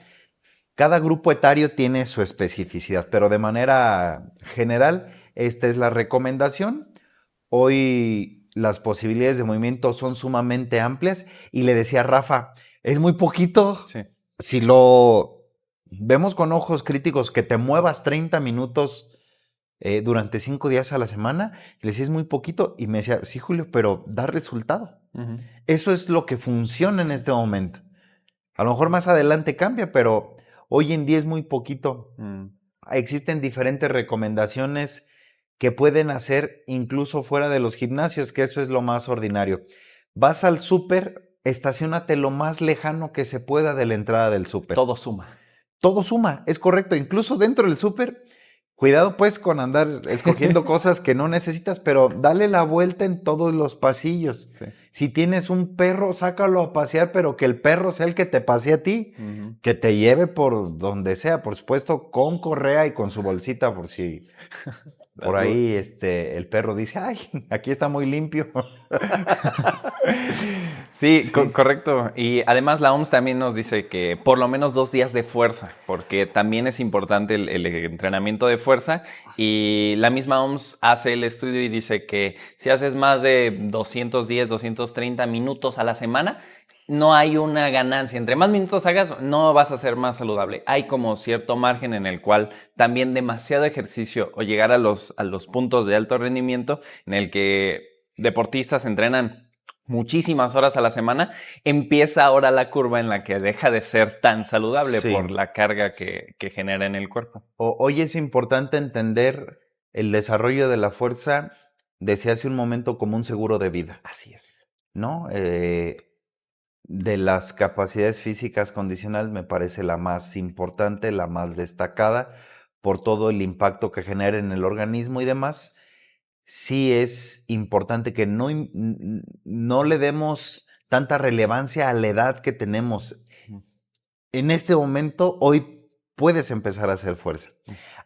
grupo etario tiene su especificidad, pero de manera general, esta es la recomendación. Hoy las posibilidades de movimiento son sumamente amplias y le decía a Rafa, es muy poquito. Sí. Si lo vemos con ojos críticos, que te muevas 30 minutos durante 5 días a la semana, le decía, es muy poquito. Y me decía, sí, Julio, pero da resultado. Eso es lo que funciona en este momento. A lo mejor más adelante cambia, pero hoy en día es muy poquito. Existen diferentes recomendaciones que pueden hacer incluso fuera de los gimnasios, que eso es lo más ordinario. Vas al súper, estaciónate lo más lejano que se pueda de la entrada del súper. Todo suma. Todo suma, es correcto. Incluso dentro del súper, cuidado pues con andar escogiendo cosas que no necesitas, pero dale la vuelta en todos los pasillos. Sí. Si tienes un perro, sácalo a pasear, pero que el perro sea el que te pase a ti, que te lleve por donde sea, por supuesto, con correa y con su bolsita, por si por ahí el perro dice, ay, aquí está muy limpio. Sí, Sí. correcto. Y además la OMS también nos dice que por lo menos 2 días de fuerza, porque también es importante el entrenamiento de fuerza. Y la misma OMS hace el estudio y dice que si haces más de 210, 230 minutos a la semana, no hay una ganancia. Entre más minutos hagas, no vas a ser más saludable. Hay como cierto margen en el cual también demasiado ejercicio o llegar a los puntos de alto rendimiento en el que deportistas entrenan muchísimas horas a la semana, empieza ahora la curva en la que deja de ser tan saludable Sí. por la carga que genera en el cuerpo. Hoy es importante entender el desarrollo de la fuerza, decía hace un momento, como un seguro de vida, Así es. ¿no? De las capacidades físicas condicionales me parece la más importante, la más destacada por todo el impacto que genera en el organismo y demás. sí es importante que no le demos tanta relevancia a la edad que tenemos. Ujú. En este momento, hoy puedes empezar a hacer fuerza.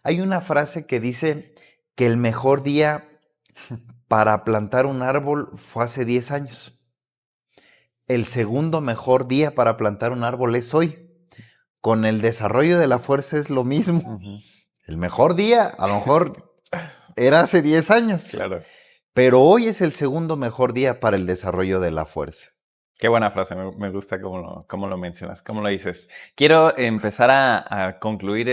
Hay una frase que dice que el mejor día para plantar un árbol fue hace 10 años. El segundo mejor día para plantar un árbol es hoy. Con el desarrollo de la fuerza es lo mismo. Ujú. El mejor día, a lo mejor era hace 10 años, Claro. pero hoy es el segundo mejor día para el desarrollo de la fuerza. Qué buena frase, me gusta cómo lo mencionas, cómo lo dices. Quiero empezar a concluir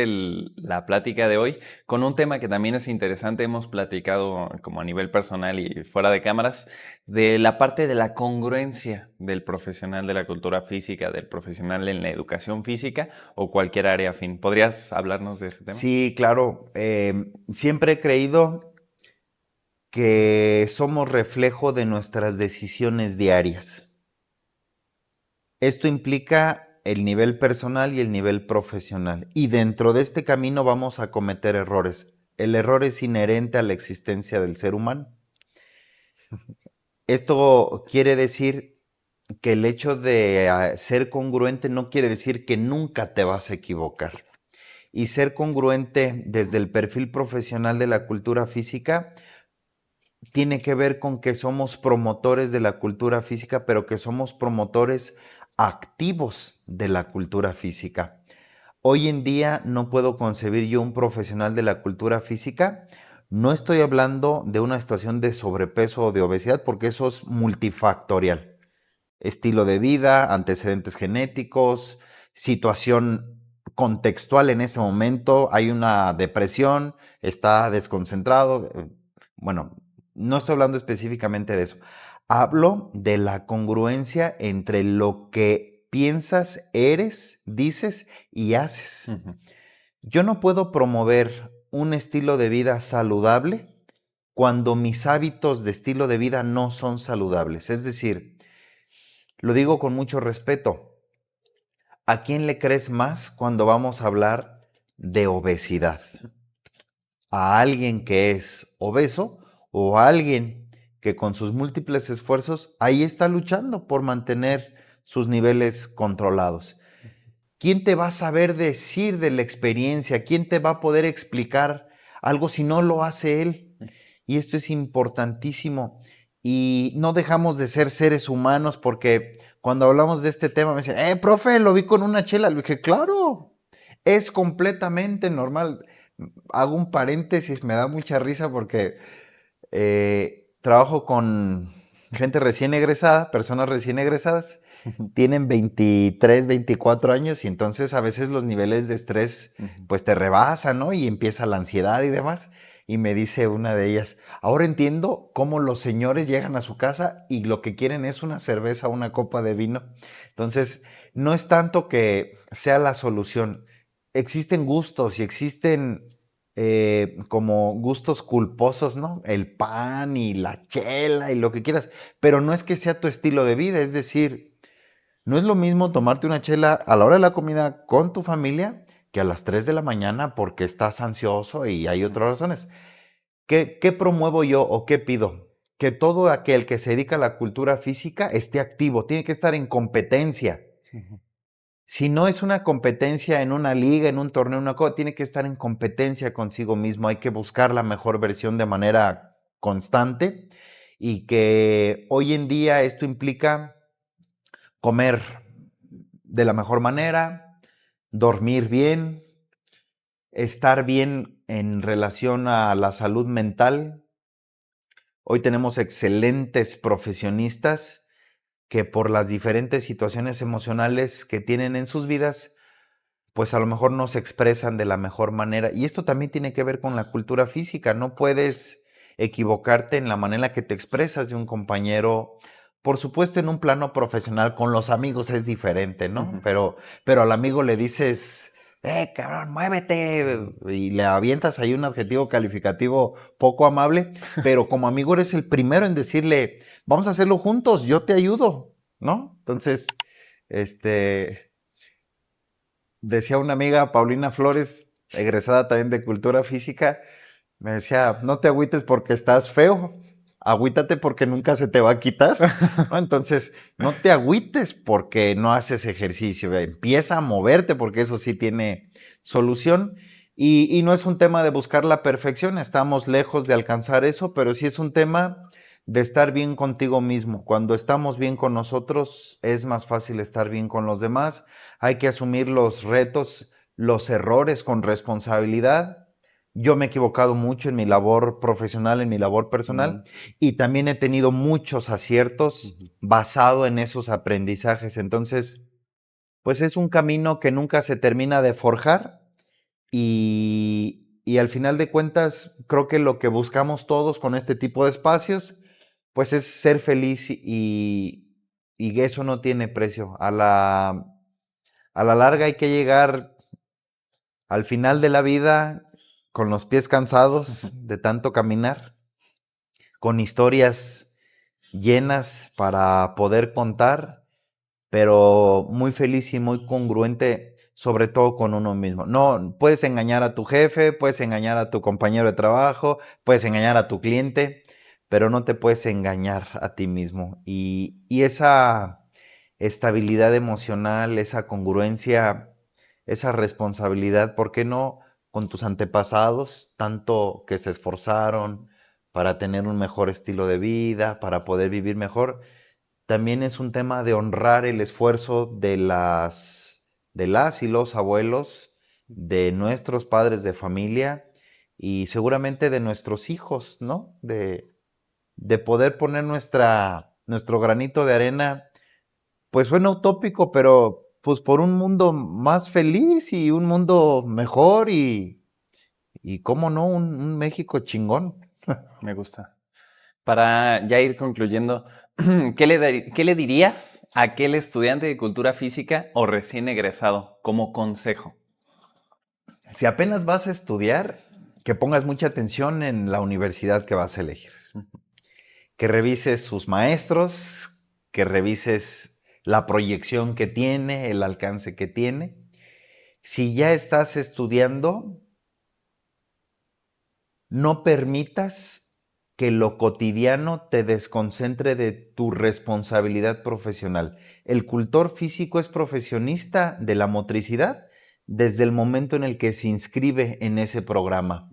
la plática de hoy con un tema que también es interesante. Hemos platicado como a nivel personal y fuera de cámaras de la parte de la congruencia del profesional de la cultura física, del profesional en la educación física o cualquier área afín. ¿Podrías hablarnos de ese tema? Sí, claro. Siempre he creído que somos reflejo de nuestras decisiones diarias. Esto implica el nivel personal y el nivel profesional. Y dentro de este camino vamos a cometer errores. El error es inherente a la existencia del ser humano. Esto quiere decir que el hecho de ser congruente no quiere decir que nunca te vas a equivocar. Y ser congruente desde el perfil profesional de la cultura física tiene que ver con que somos promotores de la cultura física, pero que somos promotores activos de la cultura física. Hoy en día no puedo concebir yo un profesional de la cultura física. No estoy hablando de una situación de sobrepeso o de obesidad, porque eso es multifactorial. Estilo de vida, antecedentes genéticos, situación contextual en ese momento, hay una depresión, está desconcentrado. Bueno, no estoy hablando específicamente de eso. Hablo de la congruencia entre lo que piensas, eres, dices y haces. Ujú. Yo no puedo promover un estilo de vida saludable cuando mis hábitos de estilo de vida no son saludables. Es decir, lo digo con mucho respeto. ¿A quién le crees más cuando vamos a hablar de obesidad? ¿A alguien que es obeso o a alguien que con sus múltiples esfuerzos ahí está luchando por mantener sus niveles controlados? ¿Quién te va a saber decir de la experiencia? ¿Quién te va a poder explicar algo si no lo hace él? Y esto es importantísimo. Y no dejamos de ser seres humanos porque cuando hablamos de este tema me dicen, profe, lo vi con una chela. Le dije, claro, es completamente normal. Hago un paréntesis, me da mucha risa porque trabajo con gente recién egresada, personas recién egresadas, tienen 23, 24 años y entonces a veces los niveles de estrés Ujú. pues te rebasan, ¿no? Y empieza la ansiedad y demás. Y me dice una de ellas, ahora entiendo cómo los señores llegan a su casa y lo que quieren es una cerveza, una copa de vino. Entonces, no es tanto que sea la solución. Existen gustos y existen como gustos culposos, ¿no? El pan y la chela y lo que quieras, pero no es que sea tu estilo de vida, es decir, no es lo mismo tomarte una chela a la hora de la comida con tu familia que a las 3 de la mañana porque estás ansioso y hay otras razones. ¿Qué promuevo yo o qué pido? Que todo aquel que se dedica a la cultura física esté activo, tiene que estar en competencia. Ujú. Si no es una competencia en una liga, en un torneo, una cosa, tiene que estar en competencia consigo mismo. Hay que buscar la mejor versión de manera constante y que hoy en día esto implica comer de la mejor manera, dormir bien, estar bien en relación a la salud mental. Hoy tenemos excelentes profesionistas que por las diferentes situaciones emocionales que tienen en sus vidas, pues a lo mejor no se expresan de la mejor manera. Y esto también tiene que ver con la cultura física. No puedes equivocarte en la manera que te expresas de un compañero. Por supuesto, en un plano profesional, con los amigos es diferente, ¿no? Ujú. Pero al amigo le dices, cabrón, muévete, y le avientas ahí un adjetivo calificativo poco amable, pero como amigo eres el primero en decirle, vamos a hacerlo juntos, yo te ayudo, ¿no? Entonces, este, decía una amiga, Paulina Flores, egresada también de cultura física, Me decía, no te agüites porque estás feo, agüítate porque nunca se te va a quitar, ¿no? Entonces, no te agüites porque no haces ejercicio, empieza a moverte porque eso sí tiene solución. Y no es un tema de buscar la perfección, estamos lejos de alcanzar eso, pero sí es un tema de estar bien contigo mismo. Cuando estamos bien con nosotros, es más fácil estar bien con los demás. Hay que asumir los retos, los errores con responsabilidad. Yo me he equivocado mucho en mi labor profesional, en mi labor personal, y también he tenido muchos aciertos basado en esos aprendizajes. Entonces, pues es un camino que nunca se termina de forjar y al final de cuentas creo que lo que buscamos todos con este tipo de espacios, pues es ser feliz y eso no tiene precio. A la larga hay que llegar al final de la vida con los pies cansados de tanto caminar, con historias llenas para poder contar, pero muy feliz y muy congruente, sobre todo con uno mismo. No, puedes engañar a tu jefe, puedes engañar a tu compañero de trabajo, puedes engañar a tu cliente, pero no te puedes engañar a ti mismo. Y esa estabilidad emocional, esa congruencia, esa responsabilidad, ¿por qué no con tus antepasados, tanto que se esforzaron para tener un mejor estilo de vida, para poder vivir mejor? También es un tema de honrar el esfuerzo de las y los abuelos, de nuestros padres de familia y seguramente de nuestros hijos, ¿no? De poder poner nuestro granito de arena, pues suena utópico, pero pues por un mundo más feliz y un mundo mejor y cómo no, un México chingón. Me gusta. Para ya ir concluyendo, qué le dirías a aquel estudiante de cultura física o recién egresado como consejo? Si apenas vas a estudiar, que pongas mucha atención en la universidad que vas a elegir. Que revises sus maestros, que revises la proyección que tiene, el alcance que tiene. Si ya estás estudiando, no permitas que lo cotidiano te desconcentre de tu responsabilidad profesional. El cultor físico es profesionista de la motricidad desde el momento en el que se inscribe en ese programa.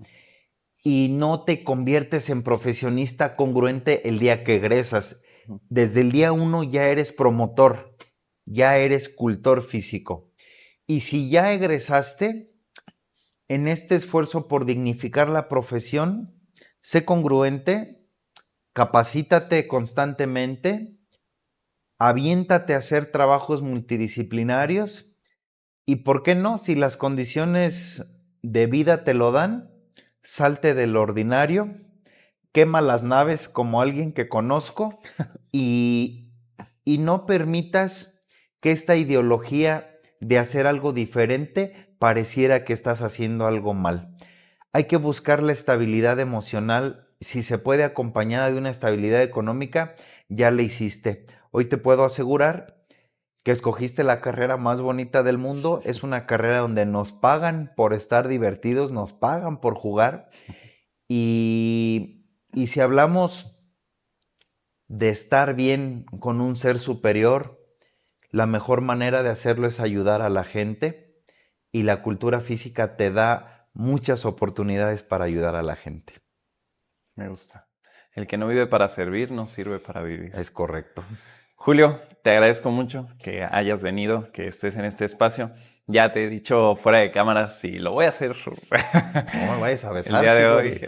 Y no te conviertes en profesionista congruente el día que egresas. Desde el día 1 ya eres promotor, ya eres cultor físico. Y si ya egresaste, en este esfuerzo por dignificar la profesión, sé congruente, capacítate constantemente, aviéntate a hacer trabajos multidisciplinarios y, ¿por qué no? Si las condiciones de vida te lo dan, salte del ordinario, quema las naves como alguien que conozco y, y no permitas que esta ideología de hacer algo diferente pareciera que estás haciendo algo mal. Hay que buscar la estabilidad emocional, si se puede acompañada de una estabilidad económica, ya la hiciste. Hoy te puedo asegurar que escogiste la carrera más bonita del mundo, es una carrera donde nos pagan por estar divertidos, nos pagan por jugar y si hablamos de estar bien con un ser superior, la mejor manera de hacerlo es ayudar a la gente y la cultura física te da muchas oportunidades para ayudar a la gente. Me gusta. El que no vive para servir, no sirve para vivir. Es correcto. Julio, te agradezco mucho que hayas venido, que estés en este espacio. Ya te he dicho fuera de cámaras y lo voy a hacer No me vayas a besar, el día de sí, hoy.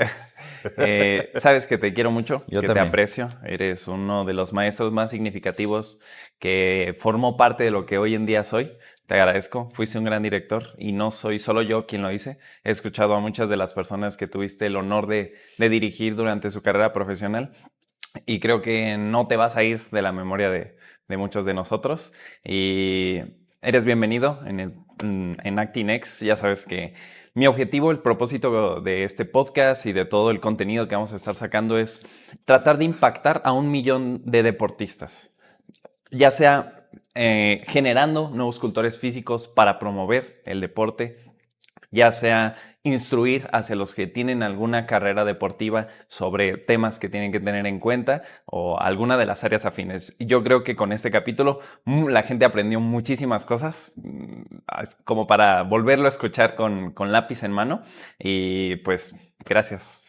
güey. Sabes que te quiero mucho, Yo que te también. aprecio. Eres uno de los maestros más significativos que formó parte de lo que hoy en día soy. Te agradezco. Fuiste un gran director y no soy solo yo quien lo hice. He escuchado a muchas de las personas que tuviste el honor de dirigir durante su carrera profesional y creo que no te vas a ir de la memoria de muchos de nosotros. Y eres bienvenido en Actinex. Ya sabes que mi objetivo, el propósito de este podcast y de todo el contenido que vamos a estar sacando es tratar de impactar a 1 millón de deportistas, ya sea generando nuevos cultores físicos para promover el deporte, ya sea instruir hacia los que tienen alguna carrera deportiva sobre temas que tienen que tener en cuenta o alguna de las áreas afines. Yo creo que con este capítulo la gente aprendió muchísimas cosas, como para volverlo a escuchar con lápiz en mano. Y pues, gracias.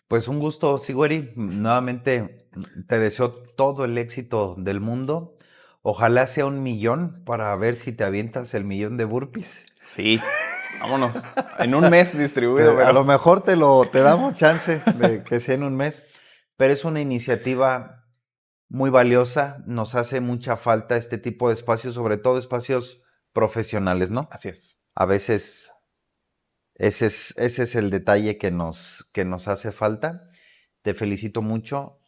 Pues un gusto, Sigüeri. Nuevamente te deseo todo el éxito del mundo. Ojalá sea 1,000,000 para ver si te avientas el 1,000,000 de burpees. Sí, vámonos. En un mes distribuido, A lo mejor te damos chance de que sea en un mes, pero es una iniciativa muy valiosa. Nos hace mucha falta este tipo de espacios, sobre todo espacios profesionales, ¿no? Así es. A veces ese es el detalle que nos hace falta. Te felicito mucho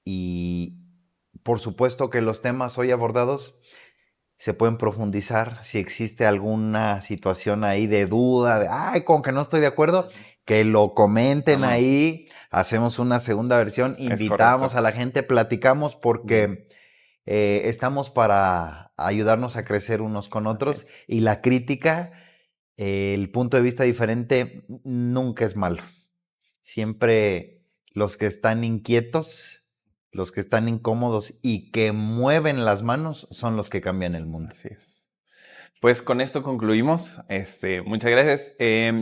y por supuesto que los temas hoy abordados se pueden profundizar. Si existe alguna situación ahí de duda, con que no estoy de acuerdo, que lo comenten ahí. Hacemos una segunda versión, invitamos a la gente, platicamos porque estamos para ayudarnos a crecer unos con otros y la crítica, el punto de vista diferente nunca es malo. Siempre los que están inquietos, los que están incómodos y que mueven las manos son los que cambian el mundo. Así es. Pues con esto concluimos. Muchas gracias.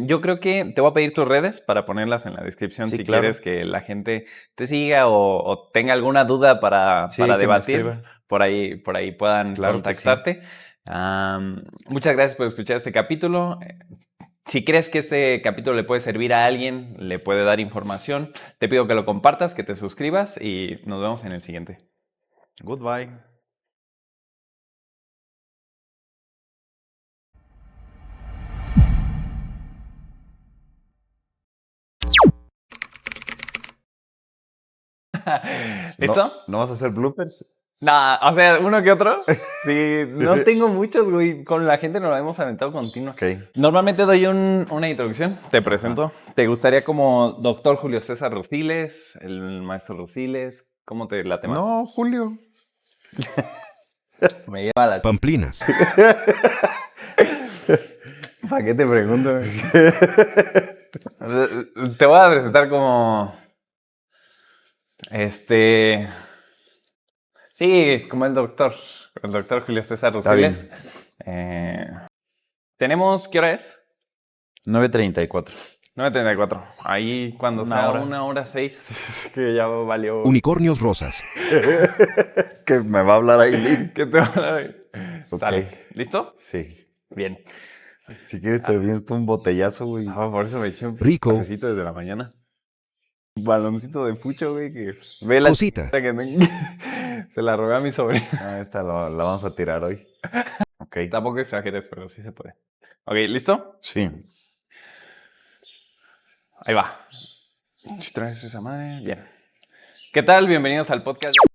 Yo creo que te voy a pedir tus redes para ponerlas en la descripción si claro. quieres que la gente te siga o tenga alguna duda para debatir. Por ahí puedan contactarte. Muchas gracias por escuchar este capítulo. Si crees que este capítulo le puede servir a alguien, le puede dar información, te pido que lo compartas, que te suscribas y nos vemos en el siguiente. Goodbye. ¿Listo? ¿No vas a hacer bloopers? Nah, o sea, uno que otro. Sí, no tengo muchos, güey. Con la gente nos lo hemos aventado continuo. Okay. Normalmente doy una introducción. Te presento. ¿Te gustaría como doctor Julio César Rosiles, el maestro Rosiles? ¿Cómo te late más? No, Julio. Me lleva la... Pamplinas. ¿Para qué te pregunto? Te voy a presentar como... Sí, como el doctor Julio César Rosiles. Tenemos, ¿qué hora es? 9:34. 9:34. Ahí cuando sea 1:06, que ya valió. Unicornios rosas. Que me va a hablar ahí. ¿Qué te va a hablar ahí? Ok. Sale. ¿Listo? Sí. Bien. Si quieres te viento un botellazo, güey. Por eso me eché un Rico. cafecito desde la mañana. Un baloncito de fucho, güey, que ve la Cosita. que se la robé a mi sobrina. Esta la vamos a tirar hoy. Ok. Tampoco exageres, pero sí se puede. Ok, ¿listo? Sí. Ahí va. Si traes esa madre, bien. ¿Qué tal? Bienvenidos al podcast de